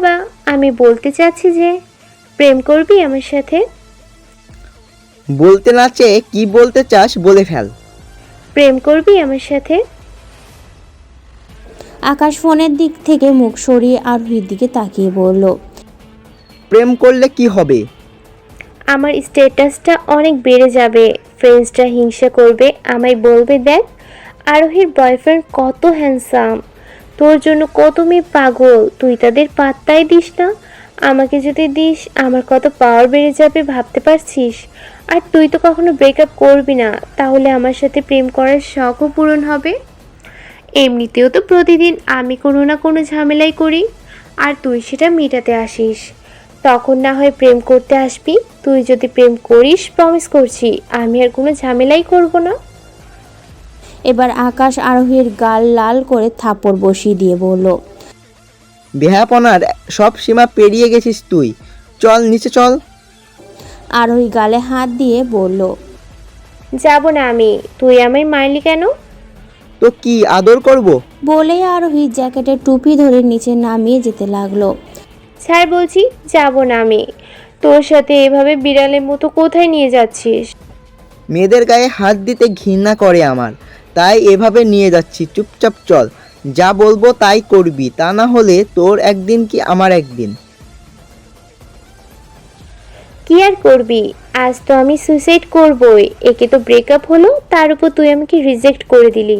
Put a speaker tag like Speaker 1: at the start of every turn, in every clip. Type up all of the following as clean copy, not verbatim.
Speaker 1: বাবা, আমি বলতে চাচ্ছি যে প্রেম করবি আমার সাথে?
Speaker 2: বলতে না চেয়ে কি বলতে চাস বলে ফেল।
Speaker 1: প্রেম করবি আমার সাথে?
Speaker 3: আকাশ ফোনের দিক থেকে মুখ সরিয়ে আরোহীর দিকে তাকিয়ে বলল,
Speaker 2: প্রেম করলে কি হবে?
Speaker 1: আমার স্ট্যাটাসটা অনেক বেড়ে যাবে, ফ্রেন্ডসরা হিংসা করবে, আমায় বলবে দেখ আরোহীর বয়ফ্রেন্ড কত হ্যান্ডসাম, তোর জন্য কত মেয়ে পাগল, তুই তাদের পাত্তাই দিস না। আমাকে যদি দিস আমার কত পাওয়ার বেড়ে যাবে ভাবতে পারছিস? আর তুই তো কখনো ব্রেকআপ করবি না, তাহলে আমার সাথে প্রেম করার শখও পূরণ হবে। এমনিতেও তো প্রতিদিন আমি কোনো না কোনো ঝামেলাই করি, আর তুই সেটা মেটাতে আসিস। তখন না হয় প্রেম করতে আসবি। তুই যদি প্রেম করিস প্রমিস করছি আমি আর কোনো ঝামেলাই করব না।
Speaker 3: এবার আকাশ আরোহীর গাল লাল করে থাপড় বসিয়ে দিয়ে বলল,
Speaker 2: বেহাপনার সব সীমা পেরিয়ে গেছিস তুই। চল নিচে চল।
Speaker 3: আরোহী গালে হাত দিয়ে বলল,
Speaker 1: যাব না আমি। তুই আমায় মারলি কেন?
Speaker 2: তো কি আদর করব?
Speaker 3: বলেই আরোহী জ্যাকেটের টুপি ধরে নিচে নামিয়ে যেতে লাগলো।
Speaker 1: স্যার বলছি যাব না আমি। তোর সাথে এভাবে বিড়ালের মতো কোথায় নিয়ে যাচ্ছিস?
Speaker 2: মেয়েদের গায়ে হাত দিতে ঘৃণা করে আমার, তাই এভাবে নিয়ে যাচ্ছি। চুপচাপ চল, যা বলবো তাই করবি, তা না হলে তোর একদিন কি আমার একদিন।
Speaker 1: কি আর করবি, আজ তো আমি সুইসাইড করবই। একে তো ব্রেকআপ হলো, তার উপর তুই আমাকে রিজেক্ট করে দিলি।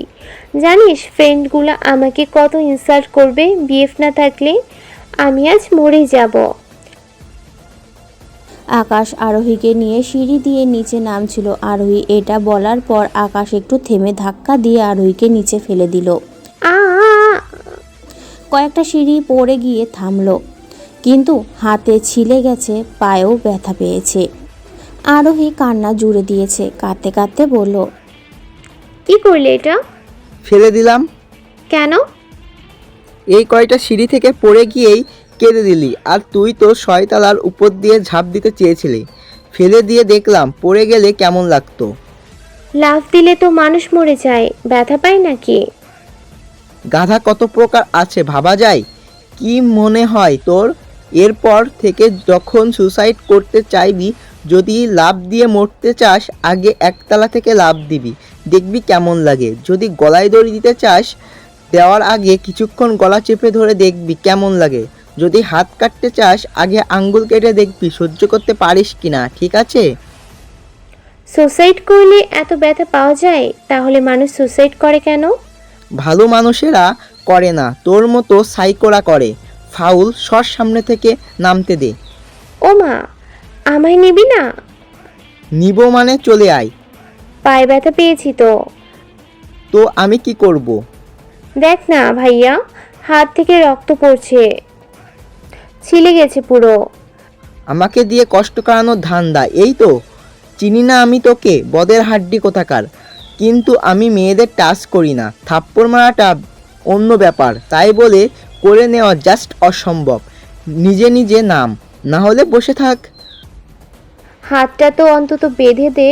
Speaker 1: জানিস ফ্রেন্ডগুলো আমাকে কত ইনসাল্ট করবে বিএফ না থাকলে। আমি আজ মরেই যাব।
Speaker 3: আকাশ আরোহীকে নিয়ে সিঁড়ি দিয়ে নিচে নামছিল। আরোহী এটা বলার পর আকাশ একটু থেমে ধাক্কা দিয়ে আরোহীকে নিচে ফেলে দিল।
Speaker 1: আ
Speaker 3: কয়েকটা সিঁড়ি পড়ে গিয়ে থামলো, কিন্তু হাতে ছিলে গেছে, পায়েও ব্যথা পেয়েছে। আরোহী কান্না জুড়ে দিয়েছে, কাঁদতে কাঁদতে বলল,
Speaker 1: কি করলে এটা?
Speaker 2: ফেলে দিলাম।
Speaker 1: কেন?
Speaker 2: এই কয়টা সিঁড়ি থেকে পড়ে গিয়েই কেঁদে দিলি, আর তুই তো 6 তলার উপর দিয়ে ঝাঁপ দিতে চেয়েছিলি। ফেলে দিয়ে দেখলাম পড়ে গেলে কেমন লাগতো।
Speaker 1: লাফ দিলে তো মানুষ মরে যায়, ব্যথা পায় নাকি?
Speaker 2: গাধা কত প্রকার আছে ভাবা যায়? কি মনে হয় তোর? এরপর থেকে যখন সুসাইড করতে চাইবি, যদি লাফ দিয়ে মরতে চাস, আগে 1 তলা থেকে লাফ দিবি, দেখবি কেমন লাগে। যদি গলায় দড়ি দিতে চাস, দেওয়ার আগে কিছুক্ষণ গলা চেপে ধরে দেখবি কেমন লাগে। যদি হাত কাটতে চাস, আগে আঙ্গুল কেটে দেখবি সহ্য করতে পারিস কিনা, ঠিক আছে?
Speaker 1: সুসাইড করলে এত ব্যথা পাওয়া যায়, তাহলে মানুষ সুসাইড করে কেন?
Speaker 2: ভালো মানুষেরা করে না, তোর মতো সাইকোরা করে। ফাউল, সর সামনে থেকে, নামতে দে।
Speaker 1: ও মা, আমায় নিবি না?
Speaker 2: নিব মানে চলে আয়।
Speaker 1: পায়ে ব্যথা পেয়েছি তো।
Speaker 2: তো আমি কি করব?
Speaker 1: দেখ না ভাইয়া, হাত থেকে রক্ত পড়ছে, ছিলে গেছে পুরো।
Speaker 2: আমাকে দিয়ে কষ্ট করানোর ধান্দা, এই তো? চিনি না আমি তোকে, বদের হাড্ডি কোথাকার। কিন্তু আমি মেয়েদের টাচ করি না। থাপ্পড় মারাটা অন্য ব্যাপার, তাই বলে করে নেওয়া জাস্ট অসম্ভব। নিজে নিজে নাম, না হলে বসে থাক।
Speaker 1: হাতটা তো অন্তত বেঁধে দে,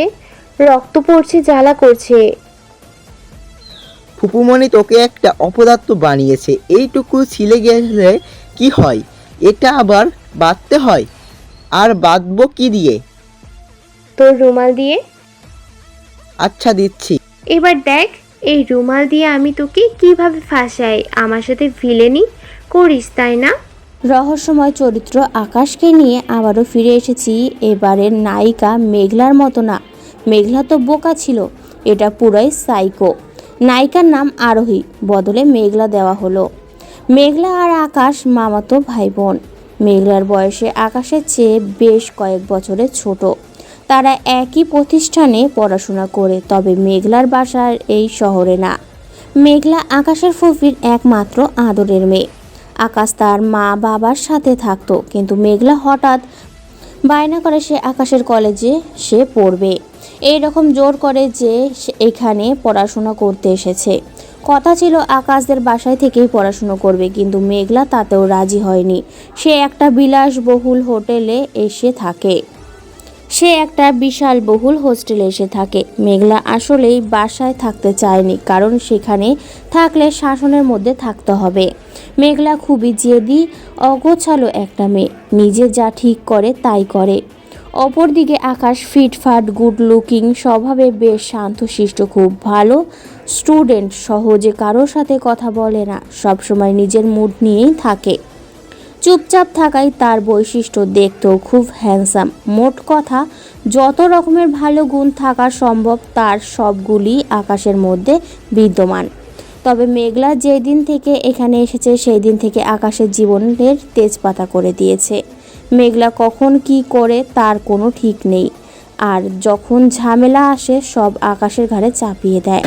Speaker 1: রক্ত পড়ছে, জ্বালা করছে।
Speaker 2: ফুপুমণি তোকে একটা অপদার্থ বানিয়েছে, এইটুকু ছিলে গেলে কি হয়? এটা আবার বাঁধতে হয়? আর বাঁধবো কি দিয়ে?
Speaker 1: তোর রুমাল দিয়ে।
Speaker 2: আচ্ছা দিচ্ছি।
Speaker 1: এবার দেখ এই রুমাল দিয়ে আমি তোকে কিভাবে ফাঁসাই। আমার সাথে ভিলেনি করিস তাই না?
Speaker 3: রহস্যময় চরিত্র আকাশকে নিয়ে আবারও ফিরে এসেছি। এবারের নায়িকা মেঘলার মতো না, মেঘলা তো বোকা ছিল, এটা পুরাই সাইকো। নায়িকার নাম আরোহী, বদলে মেঘলা দেওয়া হলো। মেঘলা আর আকাশ মামাতো ভাই বোন। মেঘলার বয়সে আকাশের চেয়ে বেশ কয়েক বছরের ছোট। তারা একই প্রতিষ্ঠানে পড়াশোনা করে, তবে মেঘলার বাসার এই শহরে না। মেঘলা আকাশের ফুফির একমাত্র আদরের মেয়ে। আকাশ তার মা বাবার সাথে থাকতো, কিন্তু মেঘলা হঠাৎ বায়না করে সে আকাশের কলেজে সে পড়বে। এই রকম জোর করে যে সে এখানে পড়াশোনা করতে এসেছে। কথা ছিল আকাশদের বাসায় থেকেই পড়াশুনো করবে, কিন্তু মেঘলা তাতেও রাজি হয়নি। সে একটা বিলাসবহুল হোটেলে এসে থাকে। সে একটা বিশাল বহুল হোস্টেলে এসে থাকে। মেঘলা আসলেই বাসায় থাকতে চায়নি, কারণ সেখানে থাকলে শাসনের মধ্যে থাকতে হবে। মেঘলা খুবই জেদি, অগোছালো একটা মেয়ে, নিজে যা ঠিক করে তাই করে। অপরদিকে আকাশ ফিটফাট, গুড লুকিং, স্বভাবে বেশ শান্তশিষ্ট, খুব ভালো স্টুডেন্ট, সহজে কারোর সাথে কথা বলে না, সবসময় নিজের মুড নিয়েই থাকে। চুপচাপ থাকাই তার বৈশিষ্ট্য, দেখতেও খুব হ্যান্ডসাম। মোট কথা, যত রকমের ভালো গুণ থাকা সম্ভব তার সবগুলি আকাশের মধ্যে বিদ্যমান। তবে মেঘলা যেই দিন থেকে এখানে এসেছে সেই দিন থেকে আকাশের জীবনের তেজপাতা করে দিয়েছে। মেঘলা কখন কি করে তার কোনো ঠিক নেই, আর যখন ঝামেলা আসে সব আকাশের ঘাড়ে চাপিয়ে দেয়।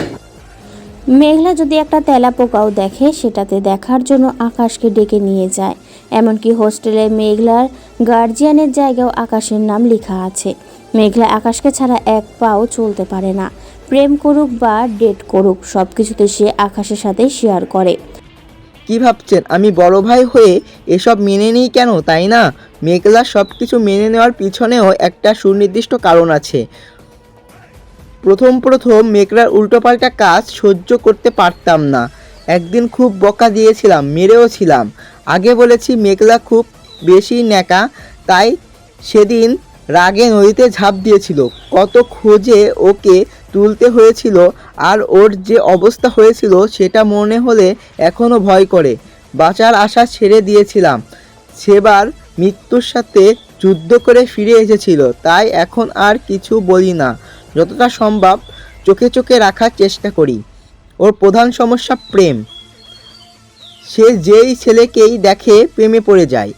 Speaker 3: মেঘলা যদি একটা তেলাপোকাও দেখে, সেটাতে দেখার জন্য আকাশকে ডেকে নিয়ে যায়। এমনকি হোস্টেলে মেঘলার গার্জিয়ানের জায়গাও আকাশের নাম লেখা আছে। মেঘলা আকাশকে ছাড়া এক পাও চলতে পারে না। প্রেম করুক বা ডেট করুক, সব কিছুতে সে আকাশের সাথে শেয়ার করে।
Speaker 2: কি ভাবছেন আমি বড় ভাই হয়ে এসব মেনে নিই কেন, তাই না? মেঘলা সব কিছু মেনে নেওয়ার পিছনেও একটা সুনির্দিষ্ট কারণ আছে। প্রথম মেঘলার উল্টোপাল্টা কাজ সহ্য করতে পারতাম না। একদিন খুব বকা দিয়েছিলাম, মেরেও ছিলাম। আগে বলেছি মেঘলা খুব বেশি ন্যাকা, তাই সেদিন রাগে নদীতে ঝাঁপ দিয়েছিল। কত খোঁজে ওকে তুলতে হয়েছিল, আর ওর যে অবস্থা হয়েছিল সেটা মনে হলে এখনও ভয় করে। বাঁচার আশা ছেড়ে দিয়েছিলাম। সেবার মৃত্যুর সাথে যুদ্ধ করে ফিরে এসেছিল, তাই এখন আর কিছু বলি না। যতটা সম্ভব চোখে চোখে রাখার চেষ্টা করি। ওর প্রধান সমস্যা প্রেম। সে যেই ছেলেকেই দেখে প্রেমে পড়ে যায়।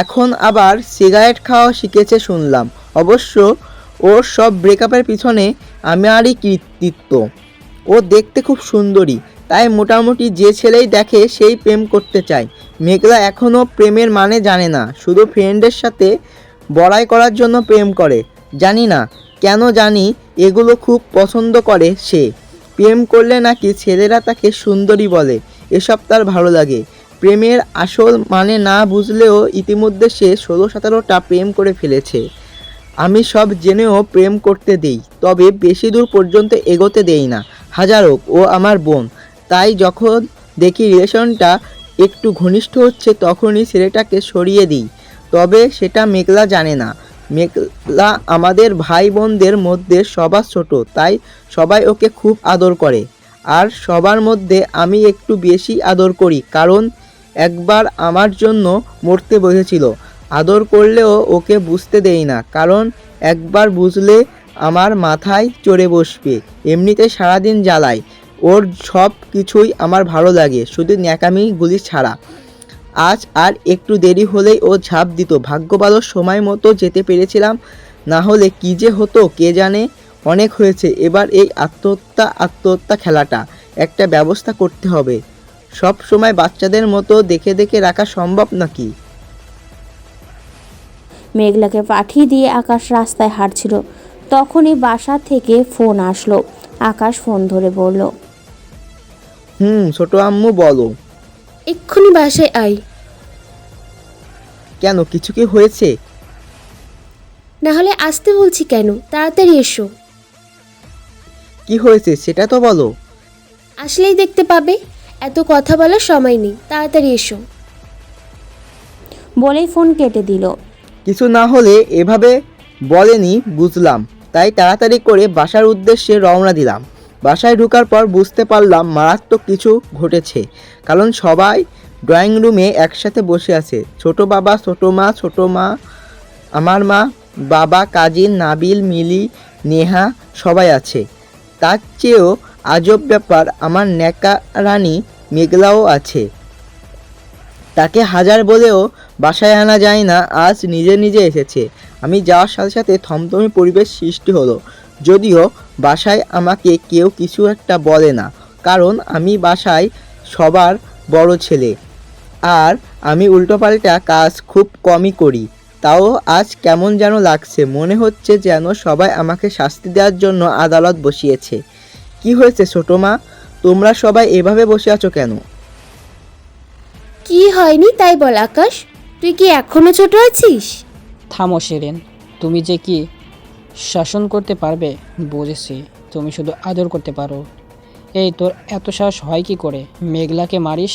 Speaker 2: এখন আবার সিগারেট খাওয়া শিখেছে শুনলাম। অবশ্য ওর সব ব্রেকআপের পিছনে আমারই কৃতিত্ব। ও দেখতে খুব সুন্দরী, তাই মোটামুটি যে ছেলেই দেখে সেই প্রেম করতে চায়। মেঘলা এখনও প্রেমের মানে জানে না, শুধু ফ্রেন্ডের সাথে বড়াই করার জন্য প্রেম করে। জানি না কেন, জানি এগুলো খুব পছন্দ করে সে। প্রেম করলে নাকি ছেলেরা তাকে সুন্দরী বলে, এসব তার ভালো লাগে। প্রেমের আসল মানে না বুঝলেও ইতিমধ্যে সে 16-17টা প্রেম করে ফেলেছে। আমি সব জেনেও প্রেম করতে দেই, তবে বেশি দূর পর্যন্ত এগোতে দেই না। হাজার হোক ও আমার বোন, তাই যখন দেখি রিলেশনটা একটু ঘনিষ্ঠ হচ্ছে তখনই ছেলেটাকে সরিয়ে দিই। তবে সেটা মেঘলা জানে না। মেঘলা আমাদের ভাই বোনদের মধ্যে সবার ছোট, তাই সবাই ওকে খুব আদর করে। আর সবার মধ্যে আমি একটু বেশি আদর করি, কারণ একবার আমার জন্য মরতে বসেছিল। আদর করলেও ওকে বুঝতে দেই না, কারণ একবার বুঝলে আমার মাথায় চড়ে বসবে। এমনিতে সারাদিন জ্বালায়। ওর সব কিছুই আমার ভালো লাগে, শুধু ন্যাকামিগুলি ছাড়া। আজ আর একটু দেরি হলেই ও ঝাঁপ দিত। ভাগ্য ভালো সময় মতো যেতে পেরেছিলাম, না হলে কী যে হতো কে জানে। অনেক হয়েছে, এবার এই আত্মহত্যা খেলাটা একটা ব্যবস্থা করতে হবে। সব সময় বাচ্চাদের মতো দেখে দেখে রাখা সম্ভব নাকি?
Speaker 3: মেঘলাকে পাঠিয়ে দিয়ে আকাশ রাস্তায় হাঁটছিল। তখনই বাসা থেকে ফোন আসলো। আকাশ ফোন ধরে বলল,
Speaker 2: ছোট আম্মু বলো।
Speaker 4: এক্ষুনি বাসায় আয়।
Speaker 2: কেন, কিছু কি হয়েছে?
Speaker 4: না হলে আসতে বলছি কেন, তাড়াতাড়ি এসো।
Speaker 2: কি হয়েছে সেটা তো বলো।
Speaker 4: আসলেই দেখতে পাবে, এত কথা বলার সময় নেই, তাড়াতাড়ি এসো।
Speaker 3: বলেই ফোন কেটে দিল।
Speaker 2: কিছু না হলে এভাবে বলেনি, বুঝলাম। তাই তাড়াতাড়ি করে বাসার উদ্দেশ্যে রওনা দিলাম। বাসায় ঢোকার পর বুঝতে পারলাম মারাত্মক কিছু ঘটেছে, কারণ সবাই ড্রয়িং রুমে একসাথে বসে আছে। ছোট বাবা, ছোট মা, আমার মা, বাবা, কাজিন, নাবিল, মিলি, নেহা সবাই আছে। তার চেয়েও আজব ব্যাপার, আমার ন্যাকা রানী মেঘলাও আছে। তাকে হাজার বলেও বাসায় আনা যায় না, আজ নিজে নিজে এসেছে। আমি যাওয়ার সাথে সাথে থমথমে পরিবেশ সৃষ্টি হলো। যদিও বাসায় আমাকে কেউ কিছু একটা বলে না, কারণ আমি বাসায় সবার বড় ছেলে, আর আমি উল্টোপাল্টা কাজ খুব কমই করি। তাও আজ কেমন যেন লাগছে, মনে হচ্ছে যেন সবাই আমাকে শাস্তি দেওয়ার জন্য আদালত বসিয়েছে। কি হয়েছে ছোটো মা, তোমরা সবাই এভাবে বসে আছো কেন?
Speaker 4: কি হয়নি তাই বল আকাশ, তুই কি এখনো ছোট আছিস?
Speaker 5: থামো সেরেন, তুমি যে কি শাসন করতে পারবে বুঝেছি। তুমি শুধু আদর করতে পারো। এই তোর এত সাহস হয় কি করে? মেঘলাকে মারিস।